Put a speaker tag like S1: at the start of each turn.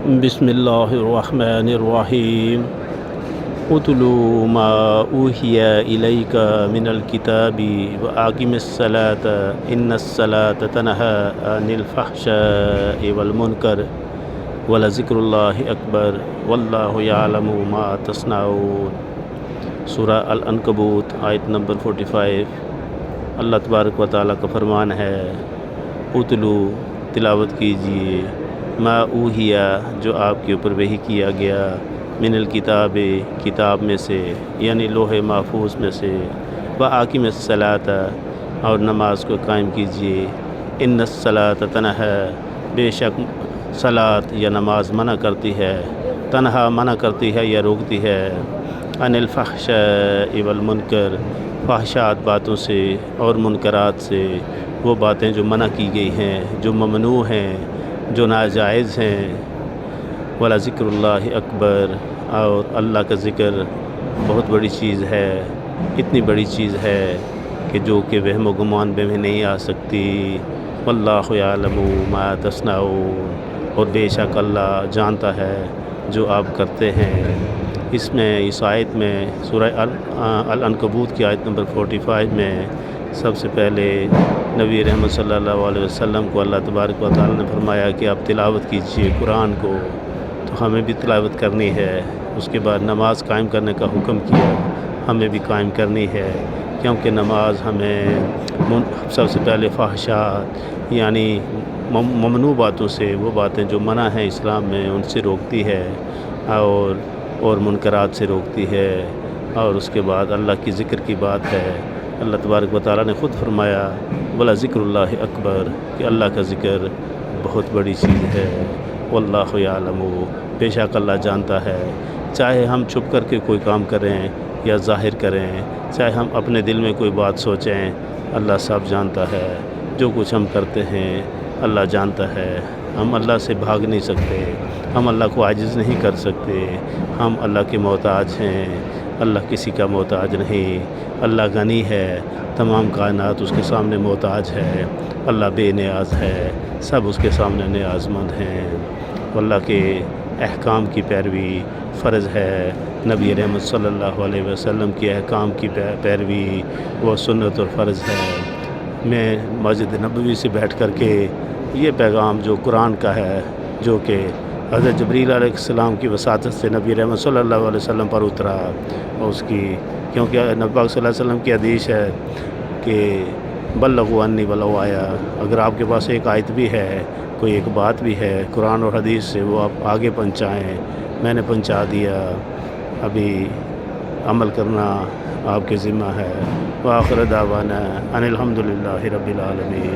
S1: بسم اللہ الرحمن الرحیم اتلو ما اوحی الیک من الکتاب واقم الصلاۃ ان الصلاۃ تنہی عن الفحشاء والمنکر ولذکر اللہ اکبر واللہ یعلم ما تصنعون۔ سورہ العنکبوت آیت نمبر 45۔ اللہ تبارک و تعالیٰ کا فرمان ہے، اتلو تلاوت کیجیے، ما اوحیا جو آپ کے اوپر وحی کیا گیا، من الکتاب کتاب میں سے یعنی لوح محفوظ میں سے، واقم الصلاۃ اور نماز کو قائم کیجیے، ان الصلاۃ تنہی بے شک صلاۃ یا نماز منع کرتی ہے، تنہا منع کرتی ہے یا روکتی ہے، عن الفحشاء والمنکر فحشات باتوں سے اور منکرات سے، وہ باتیں جو منع کی گئی ہیں، جو ممنوع ہیں، جو ناجائز ہیں۔ وَلَذِكْرُ اللَّهِ اکبر، اور اللہ کا ذکر بہت بڑی چیز ہے، اتنی بڑی چیز ہے کہ جو کہ وہم و گمان میں نہیں آ سکتی۔ وَاللَّهُ يَعْلَمُ مَا تَصْنَعُونَ، اور بے شک اللہ جانتا ہے جو آپ کرتے ہیں۔ اس آیت میں سورہ العنکبوت کی آیت نمبر 45 میں سب سے پہلے نبی رحمت صلی اللہ علیہ وسلم کو اللہ تبارک و تعالیٰ نے فرمایا کہ آپ تلاوت کیجیے قرآن کو، تو ہمیں بھی تلاوت کرنی ہے۔ اس کے بعد نماز قائم کرنے کا حکم کیا، ہمیں بھی قائم کرنی ہے، کیونکہ نماز ہمیں سب سے پہلے فحشات یعنی ممنوع باتوں سے، وہ باتیں جو منع ہیں اسلام میں، ان سے روکتی ہے، اور منکرات سے روکتی ہے۔ اور اس کے بعد اللہ کی ذکر کی بات ہے۔ اللہ تبارک و تعالیٰ نے خود فرمایا، وَلَذِكْرُ اللَّهِ اکبر، کہ اللہ کا ذکر بہت بڑی چیز ہے۔ وَاللَّهُ يَعْلَمُ، بے شک اللہ جانتا ہے، چاہے ہم چھپ کر کے کوئی کام کریں یا ظاہر کریں، چاہے ہم اپنے دل میں کوئی بات سوچیں، اللہ سب جانتا ہے۔ جو کچھ ہم کرتے ہیں اللہ جانتا ہے۔ ہم اللہ سے بھاگ نہیں سکتے، ہم اللہ کو عاجز نہیں کر سکتے، ہم اللہ کے محتاج ہیں، اللہ کسی کا محتاج نہیں۔ اللہ غنی ہے، تمام کائنات اس کے سامنے محتاج ہے، اللہ بے نیاز ہے، سب اس کے سامنے نیاز مند ہیں۔ اللہ کے احکام کی پیروی فرض ہے، نبی رحمت صلی اللہ علیہ وسلم کے احکام کی پیروی وہ سنت اور فرض ہے۔ میں مسجد نبوی سے بیٹھ کر کے یہ پیغام جو قرآن کا ہے، جو کہ حضرت جبریل علیہ السلام کی وساطت سے نبی رحمت صلی اللہ علیہ وسلم پر اترا، اور اس کی کیونکہ نبی پاک صلی اللہ علیہ وسلم کی حدیث ہے کہ بلغوا انی ولو آیا، اگر آپ کے پاس ایک آیت بھی ہے، کوئی ایک بات بھی ہے قرآن اور حدیث سے، وہ آپ آگے پہنچائیں۔ میں نے پہنچا دیا، ابھی عمل کرنا آپ کے ذمہ ہے۔ وآخر دعوانا ان الحمد للہ رب العالمین۔